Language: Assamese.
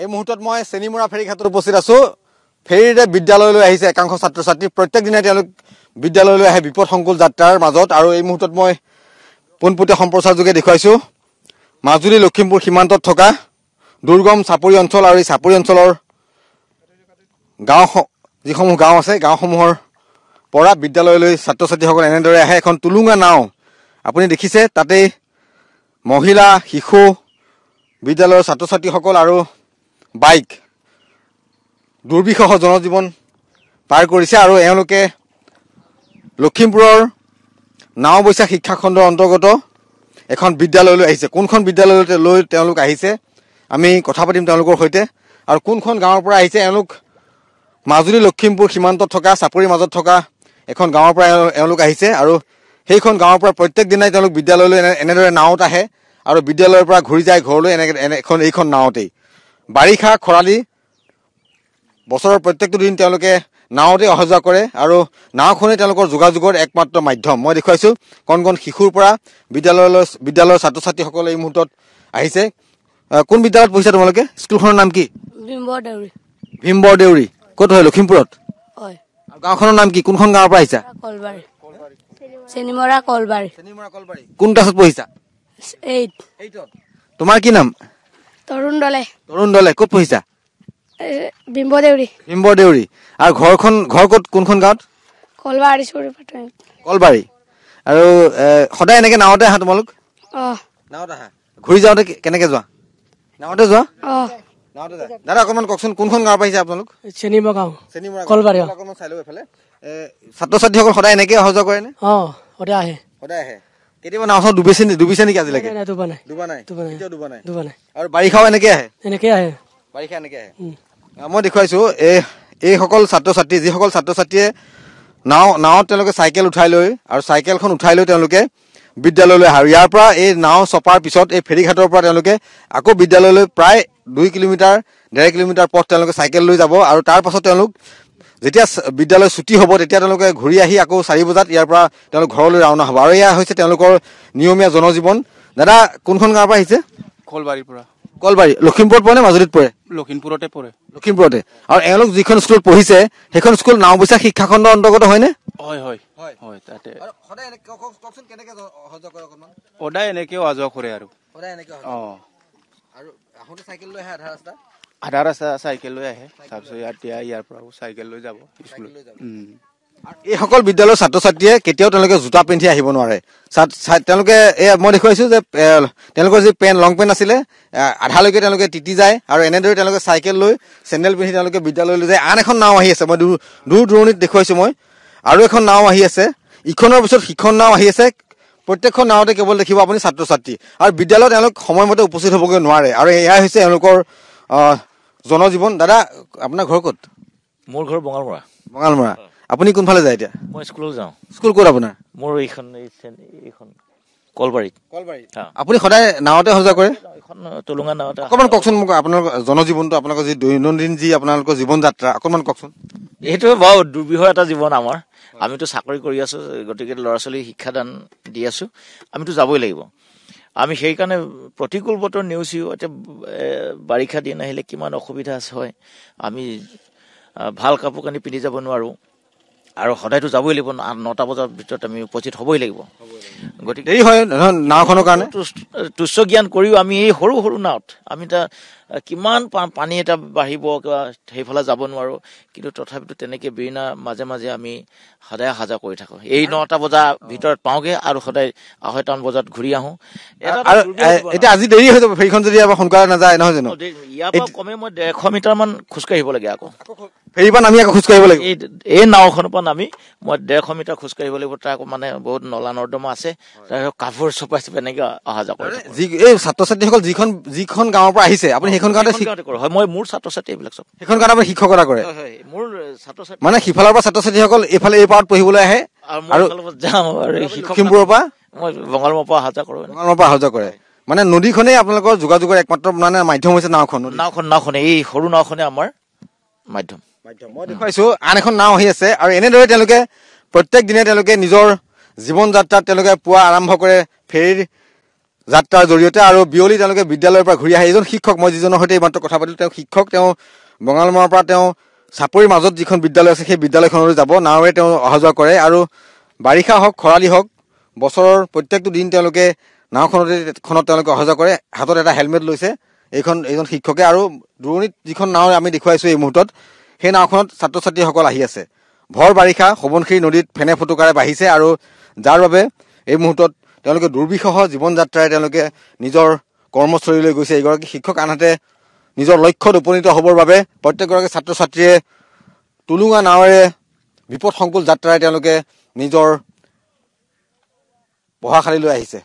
এই মুহূৰ্তত মই চেনিমৰা ফেৰীঘাটত উপস্থিত আছো। ফেৰীৰে বিদ্যালয়লৈ আহিছে একাংশ ছাত্ৰ ছাত্ৰী। প্ৰত্যেক দিনাই তেওঁলোক বিদ্যালয়লৈ আহে বিপদসংকুল যাত্ৰাৰ মাজত। আৰু এই মুহূৰ্তত মই পোনপটীয়া সম্প্ৰচাৰ যোগে দেখুৱাইছো মাজুলী লখিমপুৰ সীমান্তত থকা দুৰ্গম চাপৰি অঞ্চল। আৰু এই চাপৰি অঞ্চলৰ গাঁও যিসমূহ গাঁও আছে গাঁওসমূহৰ পৰা বিদ্যালয়লৈ ছাত্ৰ ছাত্ৰীসকল এনেদৰে আহে। এখন টুলুঙা নাও আপুনি দেখিছে, তাতেই মহিলা শিশু বিদ্যালয়ৰ ছাত্ৰ ছাত্ৰীসকল আৰু বাইক দুৰ্বিষহ জনজীৱন পাৰ কৰিছে। আৰু এওঁলোকে লখিমপুৰৰ নাওবৈচা শিক্ষা খণ্ডৰ অন্তৰ্গত এখন বিদ্যালয়লৈ আহিছে। কোনখন বিদ্যালয়লৈ তেওঁলোক আহিছে আমি কথা পাতিম তেওঁলোকৰ সৈতে। আৰু কোনখন গাঁৱৰ পৰা আহিছে এওঁলোক মাজুলী লখিমপুৰ সীমান্তত থকা চাপৰিৰ মাজত থকা এখন গাঁৱৰ পৰা এওঁলোক আহিছে। আৰু সেইখন গাঁৱৰ পৰা প্ৰত্যেক দিনাই তেওঁলোক বিদ্যালয়লৈ এনেদৰে নাৱত আহে আৰু বিদ্যালয়ৰ পৰা ঘূৰি যায় ঘৰলৈ এইখন নাৱতেই। বাৰিষা খৰালি বছৰৰ প্ৰত্যেকটো দিন তেওঁলোকে নাৱতে অহা যোৱা কৰে আৰু নাওখনেই তেওঁলোকৰ যোগাযোগৰ একমাত্ৰ মাধ্যম। মই দেখুৱাইছো কণ কণ শিশুৰ পৰা বিদ্যালয়ৰ ছাত্ৰ ছাত্ৰীসকলে এই মুহূৰ্তত আহিছে। কোন বিদ্যালয়ত পঢ়িছা তোমালোকে? স্কুলখনৰ নাম কি? ভীমবৰ দেউৰী। ক'ত হয়? লখিমপুৰত। গাঁওখনৰ নাম কি? কোনখন গাঁৱৰ পৰা আহিছা? চেনিমৰা কলবাৰী। কোন ক্লাছত পঢ়িছা? 8। তোমাৰ কি নাম? তৰুণ দলে। তৰুণ দলে। ক'ত পঢ়িছা? ভীমবৰ দেউৰী। ভীমবৰ দেউৰী। আৰু ঘৰ ক'ত? কোনখন গাঁৱত? কলবাৰী। কলবাৰী। আৰু সদায় এনেকে নাৱতে আহা তোমালোক? নাৱত আহা। ঘূৰি যাওঁতে কেনেকে যোৱা? নাৱতে যোৱা? নাৱতে যোৱা। দাদা অকণমান কওকচোন কোনখন গাঁৱৰ পৰা আহিছে আপোনালোক? চেনিমৰা গাঁও। চেনিমৰা কলবাৰী। অকণমান চাই লওক এইফালে। ছাত্ৰ ছাত্ৰীসকল সদায় এনেকে অহা যোৱা কৰে নে? সদায় আহে। সদায় আহে। কেতিয়াবা নাওখন ডুবিছে নেকি আজিলৈকে? ডুবা নাই। আৰু বাৰিষাও এনেকে আহে? এনেকে আহে। বাৰিষা এনেকে আহে। মই দেখুৱাইছো এইসকল ছাত্ৰ ছাত্ৰী যিসকল ছাত্ৰ ছাত্ৰীয়ে নাৱত তেওঁলোকে চাইকেল উঠাই লৈ আৰু চাইকেলখন উঠাই লৈ তেওঁলোকে বিদ্যালয়লৈ আহে। আৰু ইয়াৰ পৰা এই নাও চপাৰ পিছত এই ফেৰীঘাটৰ পৰা তেওঁলোকে আকৌ বিদ্যালয়লৈ প্ৰায় 2 কিলোমিটাৰ 1.5 কিলোমিটাৰ পথ তেওঁলোকে চাইকেল লৈ যাব। আৰু তাৰ পাছত তেওঁলোক যেতিয়া বিদ্যালয় ছুটি হ'ব তেতিয়া তেওঁলোকে ঘূৰি আহি আকৌ 4 বজাত ইয়াৰ পৰা তেওঁলোক ঘৰলৈ ৰাওনা হ'ব। আৰু এয়া হৈছে তেওঁলোকৰ নিয়মীয়া জনজীৱন। দাদা কোনখন গাঁৱৰ পৰা আহিছে? কলবাৰীৰ পৰা। কলবাৰী। লখিমপুৰত পৰে নে মাজুলীত পৰে? লখিমপুৰতে পৰে। লখিমপুৰতে। আৰু এওঁলোক যিখন স্কুলত পঢ়িছে সেইখন স্কুল নাওবৈচা শিক্ষা খণ্ডৰ অন্তৰ্গত হয়নে? হয় তাতে। সদায় এনেকে অহা যোৱা কৰে আৰু। আৰু আহোঁতে চাইকেল লৈ আহে আধা ৰাস্তা চাইকেল লৈ আহে। তাৰপিছত ইয়াৰ পৰা চাইকেল লৈ যাব স্কুলত। এইসকল বিদ্যালয়ৰ ছাত্ৰ ছাত্ৰীয়ে কেতিয়াও তেওঁলোকে জোতা পিন্ধি আহিব নোৱাৰে। তেওঁলোকে মই দেখুৱাইছো যে তেওঁলোকৰ যি লং পেণ্ট আছিলে আধালৈকে তেওঁলোকে তিতি যায়। আৰু এনেদৰে তেওঁলোকে চাইকেল লৈ চেণ্ডেল পিন্ধি তেওঁলোকে বিদ্যালয়লৈ যায়। আন এখন নাও আহি আছে, মই দূৰ দূৰণিত দেখুৱাইছো মই। আৰু এখন নাও আহি আছে, ইখনৰ পিছত সিখন নাও আহি আছে। প্ৰত্যেকখন নাওতে কেৱল দেখিব আপুনি ছাত্ৰ ছাত্ৰী। আৰু বিদ্যালয়ত তেওঁলোক সময়মতে উপস্থিত হ'বগৈ নোৱাৰে। আৰু এয়াই হৈছে এওঁলোকৰ জনজীৱন। দাদা আপোনাৰ ঘৰ ক'ত? মোৰ ঘৰ বঙালমৰা। বঙালমৰা। আপুনি কোনফালে যায় এতিয়া? মই স্কুলত যাওঁ। স্কুল ক'ত আপোনাৰ? মোৰ এইখন কলবাৰীত। আপুনি সদায় নাৱতে অহা যোৱা কৰে? এখন টুলুঙা নাৱতে। অকণমান কওকচোন মোক আপোনালোকৰ জনজীৱনটো, আপোনালোকৰ যি দৈনন্দিন যি আপোনালোকৰ জীৱন যাত্ৰা অকণমান কওকচোন। এইটো বাৰু দুৰ্বিষহ এটা জীৱন আমাৰ। আমিতো চাকৰি কৰি আছো, গতিকে ল'ৰা ছোৱালীক শিক্ষাদান দি আছো। আমিতো যাবই লাগিব। আমি সেইকাৰণে প্ৰতিকূল বতৰ নেওচিও এতিয়া বাৰিষা দিন আহিলে কিমান অসুবিধা হয়। আমি ভাল কাপোৰ কানি পিন্ধি যাব নোৱাৰোঁ। আৰু সদায়তো যাবই লাগিব। 9টা বজাৰ ভিতৰত আমি উপস্থিত হ'বই লাগিব। গতিকে দেৰি হয় নাওখনৰ কাৰণে। তুচ্ছ জ্ঞান কৰিও আমি এই সৰু সৰু নাৱত আমি এতিয়া কিমান পানী এটা বাঢ়িব সেইফালে যাব নোৱাৰোঁ। কিন্তু তথাপিতো তেনেকৈ বিৰিণা মাজে মাজে আমি সদায় অহা যোৱা কৰি থাকোঁ। এই 9টা বজাৰ ভিতৰত পাওঁগৈ আৰু সদায় 2:30 বজাত ঘূৰি আহোঁ। এতিয়া আজি দেৰি হৈ যাব ফেৰীখন যদি সোনকালে নাযায়, নহয় জানো? ইয়াৰ পৰা কমে মই 150 মিটাৰমান খোজকাঢ়িব লাগে। আকৌ ফেৰীৰ পৰা নামি আকৌ খোজকাঢ়িব লাগিব। এই নাওখনৰ পৰা নামি মই 150 মিটাৰ খোজকাঢ়িব লাগিব। তাৰ মানে বহুত নলা নৰ্দমা আছে। তাৰপিছত কাপোৰ চপাই এনেকে অহা যোৱা কৰে। এই ছাত্ৰ ছাত্ৰীসকল যিখন গাঁৱৰ পৰা আহিছে আপুনি সেইখন গাঁৱতে হয়। মই মোৰ ছাত্ৰ ছাত্ৰী এইবিলাক চব সেইখন গাঁৱত আপুনি শিক্ষকতা কৰে? মোৰ ছাত্ৰ ছাত্ৰী মানে সিফালৰ পৰা ছাত্ৰ ছাত্ৰীসকল এইফালে এই পাৰত পঢ়িবলৈ আহে আৰু যাওঁ। আৰু লখিমপুৰৰ পৰা মই বঙালমৰাৰ পৰা অহা যোৱা কৰোঁ। বঙালমৰাৰ পৰা অহা যোৱা কৰে। মানে নদীখনেই আপোনালোকৰ যোগাযোগৰ একমাত্ৰ মানে মাধ্যম হৈছে নাওখনে। এই সৰু নাওখনে আমাৰ মাধ্যম। মই দেখুৱাইছো আন এখন নাও আহি আছে। আৰু এনেদৰে তেওঁলোকে প্ৰত্যেক দিনে তেওঁলোকে নিজৰ জীৱন যাত্ৰাত তেওঁলোকে পুৱা আৰম্ভ কৰে ফেৰীৰ যাত্ৰাৰ জৰিয়তে আৰু বিয়লি তেওঁলোকে বিদ্যালয়ৰ পৰা ঘূৰি আহে। এইজন শিক্ষক, মই যিজনৰ সৈতে এইমাত্ৰ কথা পাতিলোঁ, তেওঁ শিক্ষক। তেওঁ বঙালমৰাৰ পৰা তেওঁ চাপৰিৰ মাজত যিখন বিদ্যালয় আছে সেই বিদ্যালয়খনলৈ যাব, নাৱেৰে তেওঁ অহা যোৱা কৰে। আৰু বাৰিষা হওক খৰালি হওক বছৰৰ প্ৰত্যেকটো দিন তেওঁলোকে নাওখনত তেওঁলোকে অহা যোৱা কৰে। হাতত এটা হেলমেট লৈছে এইজন শিক্ষকে। আৰু দূৰণিত যিখন নাও আমি দেখুৱাইছোঁ এই মুহূৰ্তত, সেই নাওখনত ছাত্ৰ ছাত্ৰীসকল আহি আছে। ভৰ বাৰিষা সোৱণশিৰি নদীত ফেনে ফুটুকাৰে বাঢ়িছে আৰু যাৰ বাবে এই মুহূৰ্তত তেওঁলোকে দুৰ্বিষহ জীৱন যাত্ৰাৰে তেওঁলোকে নিজৰ কৰ্মস্থলীলৈ গৈছে। এগৰাকী শিক্ষক, আনহাতে নিজৰ লক্ষ্যত উপনীত হ'বৰ বাবে প্ৰত্যেকগৰাকী ছাত্ৰ ছাত্ৰীয়ে টুলুঙা নাৱেৰে বিপদসংকুল যাত্ৰাৰে তেওঁলোকে নিজৰ পঢ়াশালীলৈ আহিছে।